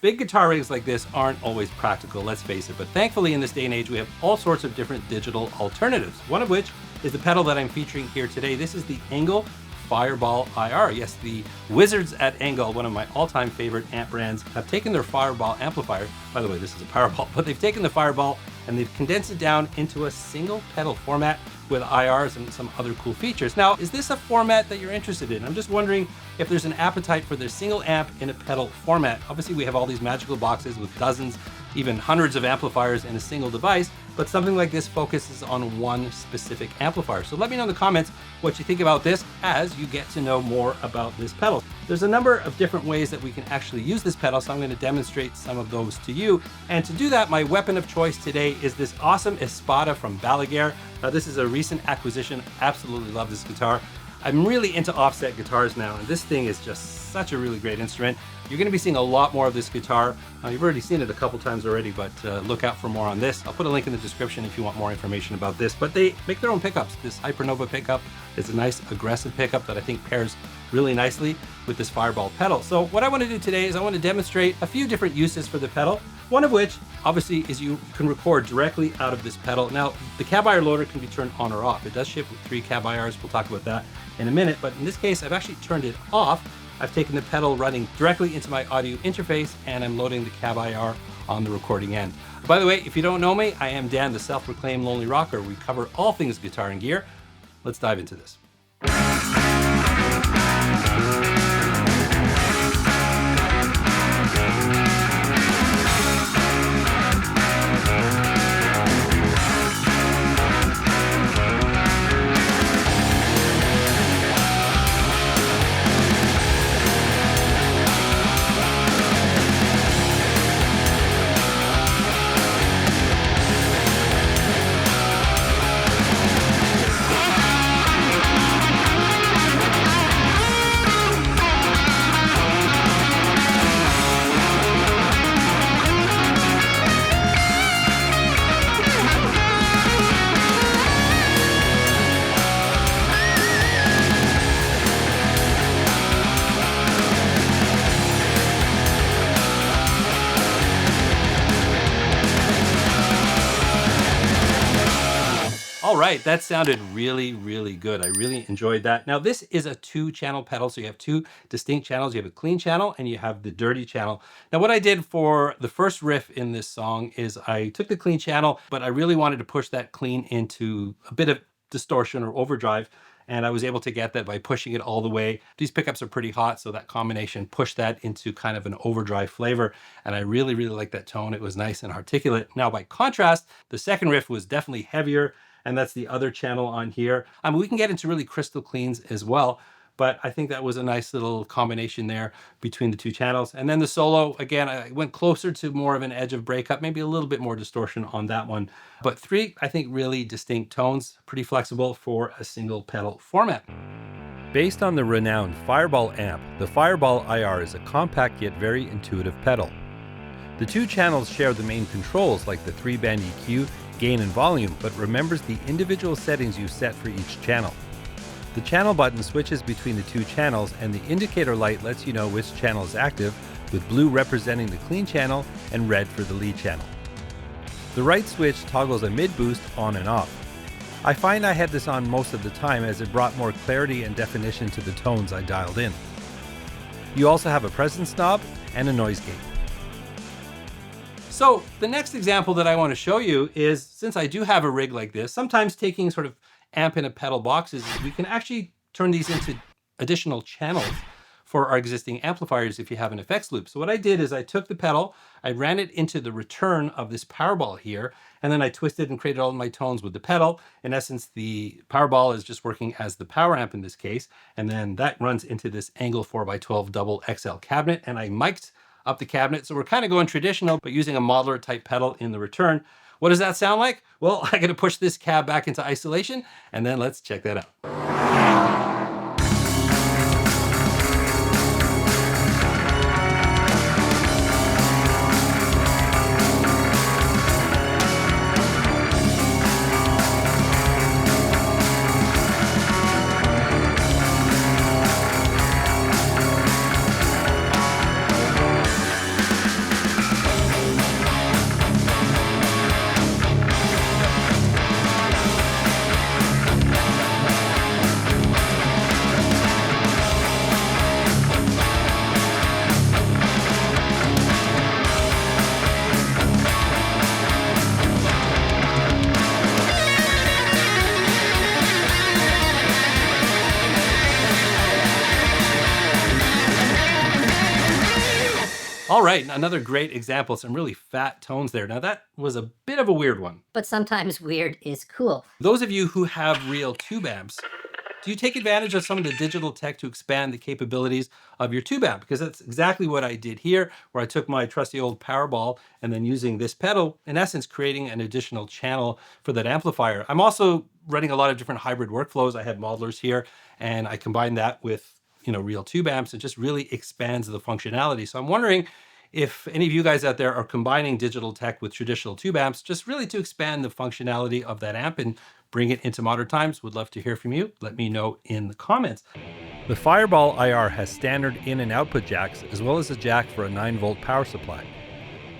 Big guitar rigs like this aren't always practical, let's face it, but thankfully in this day and age we have all sorts of different digital alternatives, one of which is the pedal that I'm featuring here today. This is the ENGL Fireball IR. Yes, the wizards at ENGL, one of my all-time favorite amp brands, have taken their Fireball amplifier, by the way this is a Powerball, but they've taken the Fireball and they've condensed it down into a single pedal format with IRs and some other cool features. Now, is this a format that you're interested in? I'm just wondering if there's an appetite for the single amp in a pedal format. Obviously, we have all these magical boxes with dozens, even hundreds of amplifiers in a single device, but something like this focuses on one specific amplifier. So let me know in the comments what you think about this as you get to know more about this pedal. There's a number of different ways that we can actually use this pedal, so I'm going to demonstrate some of those to you. And to do that, my weapon of choice today is this awesome Espada from Balaguer. Now, this is a recent acquisition. Absolutely love this guitar. I'm really into offset guitars now, and this thing is just such a really great instrument. You're going to be seeing a lot more of this guitar. You've already seen it a couple times already, but look out for more on this. I'll put a link in the description if you want more information about this, but they make their own pickups. This Hypernova pickup is a nice aggressive pickup that I think pairs really nicely with this Fireball pedal. So what I want to do today is I want to demonstrate a few different uses for the pedal, one of which obviously is you can record directly out of this pedal. Now, the Cab IR loader can be turned on or off. It does ship with 3 Cab IRs. We'll talk about that in a minute, but in this case, I've actually turned it off. I've taken the pedal running directly into my audio interface, and I'm loading the Cab IR on the recording end. By the way, if you don't know me, I am Dan, the self-proclaimed Lonely Rocker. We cover all things guitar and gear. Let's dive into this. All right, that sounded really, really good. I really enjoyed that. Now, this is a 2-channel pedal, so you have 2 distinct channels. You have a clean channel and you have the dirty channel. Now, what I did for the first riff in this song is I took the clean channel, but I really wanted to push that clean into a bit of distortion or overdrive, and I was able to get that by pushing it all the way. These pickups are pretty hot, so that combination pushed that into kind of an overdrive flavor, and I really, really liked that tone. It was nice and articulate. Now, by contrast, the second riff was definitely heavier, and that's the other channel on here. We can get into really crystal cleans as well, but I think that was a nice little combination there between the 2 channels. And then the solo, again, I went closer to more of an edge of breakup, maybe a little bit more distortion on that one. But 3, I think, really distinct tones, pretty flexible for a single pedal format. Based on the renowned Fireball amp, the Fireball IR is a compact yet very intuitive pedal. The 2 channels share the main controls like the 3-band EQ, gain and volume, but remembers the individual settings you set for each channel. The channel button switches between the 2 channels, and the indicator light lets you know which channel is active, with blue representing the clean channel and red for the lead channel. The right switch toggles a mid boost on and off. I find I had this on most of the time as it brought more clarity and definition to the tones I dialed in. You also have a presence knob and a noise gate. So the next example that I want to show you is, since I do have a rig like this, sometimes taking sort of amp in a pedal boxes, we can actually turn these into additional channels for our existing amplifiers if you have an effects loop. So what I did is I took the pedal, I ran it into the return of this Powerball here, and then I twisted and created all of my tones with the pedal. In essence, the Powerball is just working as the power amp in this case, and then that runs into this ENGL 4x12 double XL cabinet, and I mic'd up the cabinet. So we're kind of going traditional, but using a modeler type pedal in the return. What does that sound like? Well, I'm gonna push this cab back into isolation, and then let's check that out. All right, another great example, some really fat tones there. Now that was a bit of a weird one. But sometimes weird is cool. Those of you who have real tube amps, do you take advantage of some of the digital tech to expand the capabilities of your tube amp? Because that's exactly what I did here, where I took my trusty old Powerball and then using this pedal, in essence, creating an additional channel for that amplifier. I'm also running a lot of different hybrid workflows. I have modelers here, and I combine that with real tube amps. It just really expands the functionality. So I'm wondering if any of you guys out there are combining digital tech with traditional tube amps, just really to expand the functionality of that amp and bring it into modern times. Would love to hear from you. Let me know in the comments. The Fireball IR has standard in and output jacks, as well as a jack for a 9-volt power supply.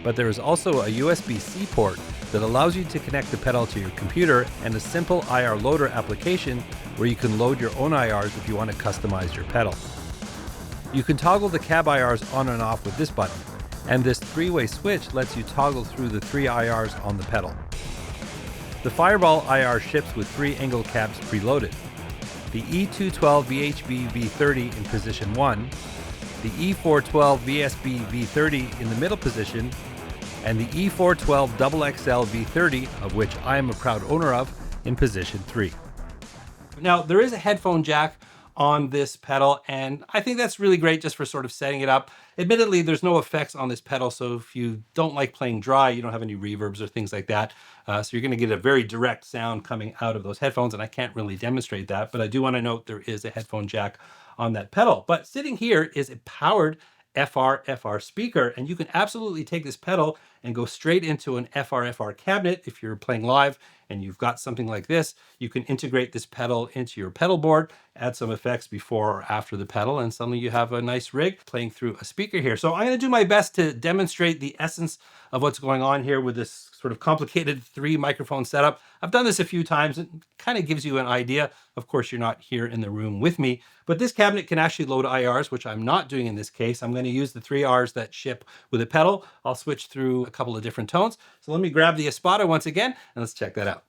But there is also a USB-C port that allows you to connect the pedal to your computer, and a simple IR loader application where you can load your own IRs if you want to customize your pedal. You can toggle the Cab IRs on and off with this button, and this 3-way switch lets you toggle through the 3 IRs on the pedal. The Fireball IR ships with 3 ENGL cabs preloaded. The E212 VHB V30 in position 1, the E412 VSB V30 in the middle position, and the E412 XXL V30, of which I am a proud owner of, in position 3. Now, there is a headphone jack on this pedal, and I think that's really great just for sort of setting it up. Admittedly, there's no effects on this pedal, so if you don't like playing dry, you don't have any reverbs or things like that, so you're going to get a very direct sound coming out of those headphones, and I can't really demonstrate that, but I do want to note there is a headphone jack on that pedal. But sitting here is a powered FRFR speaker, and you can absolutely take this pedal and go straight into an FRFR cabinet. If you're playing live and you've got something like this, you can integrate this pedal into your pedal board, add some effects before or after the pedal, and suddenly you have a nice rig playing through a speaker here. So I'm going to do my best to demonstrate the essence of what's going on here with this sort of complicated 3 microphone setup. I've done this a few times. It kind of gives you an idea. Of course, you're not here in the room with me, but this cabinet can actually load IRs, which I'm not doing in this case. I'm going to use the 3 Rs that ship with a pedal. I'll switch through a couple of different tones. So let me grab the Espada once again, and let's check that out.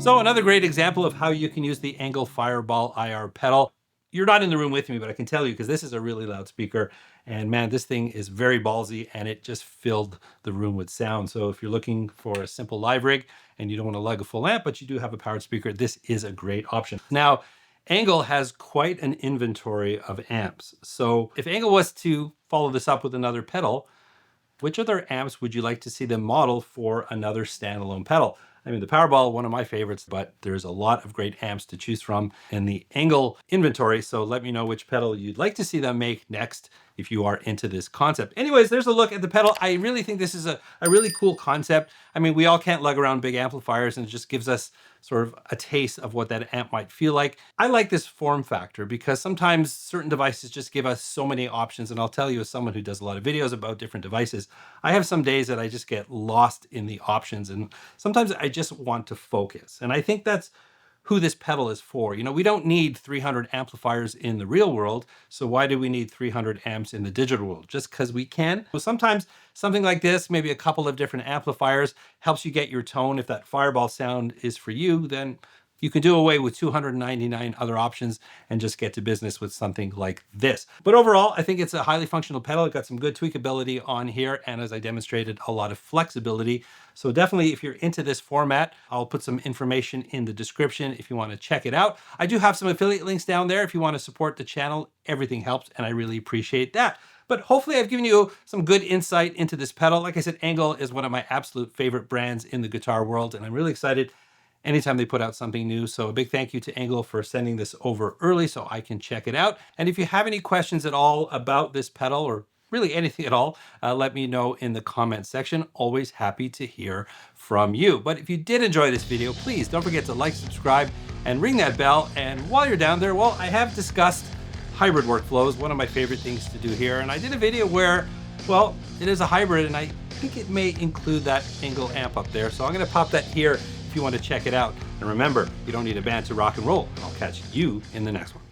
So another great example of how you can use the ENGL Fireball IR pedal. You're not in the room with me, but I can tell you because this is a really loud speaker, and man, this thing is very ballsy, and it just filled the room with sound. So if you're looking for a simple live rig and you don't want to lug a full amp, but you do have a powered speaker, this is a great option. Now, ENGL has quite an inventory of amps. So if ENGL was to follow this up with another pedal, which other amps would you like to see them model for another standalone pedal? I mean, the Powerball, one of my favorites, but there's a lot of great amps to choose from in the ENGL inventory. So let me know which pedal you'd like to see them make next if you are into this concept. Anyways, there's a look at the pedal. I really think this is a really cool concept. I mean, we all can't lug around big amplifiers, and it just gives us sort of a taste of what that amp might feel like. I like this form factor because sometimes certain devices just give us so many options. And I'll tell you, as someone who does a lot of videos about different devices, I have some days that I just get lost in the options, and sometimes I just want to focus. And I think that's who this pedal is for. You know, we don't need 300 amplifiers in the real world, so why do we need 300 amps in the digital world? Just because we can? Well, sometimes something like this, maybe a couple of different amplifiers, helps you get your tone. If that Fireball sound is for you, then you can do away with 299 other options and just get to business with something like this. But overall, I think it's a highly functional pedal. It got some good tweakability on here, and as I demonstrated, a lot of flexibility. So definitely, if you're into this format, I'll put some information in the description if you want to check it out. I do have some affiliate links down there if you want to support the channel. Everything helps, and I really appreciate that. But hopefully I've given you some good insight into this pedal. Like I said, ENGL is one of my absolute favorite brands in the guitar world, and I'm really excited anytime they put out something new. So a big thank you to ENGL for sending this over early so I can check it out. And if you have any questions at all about this pedal, or really anything at all, let me know in the comments section. Always happy to hear from you. But if you did enjoy this video, please don't forget to like, subscribe, and ring that bell. And while you're down there, well, I have discussed hybrid workflows, one of my favorite things to do here. And I did a video where, well, it is a hybrid, and I think it may include that ENGL amp up there. So I'm gonna pop that here if you want to check it out. And remember, you don't need a band to rock and roll. I'll catch you in the next one.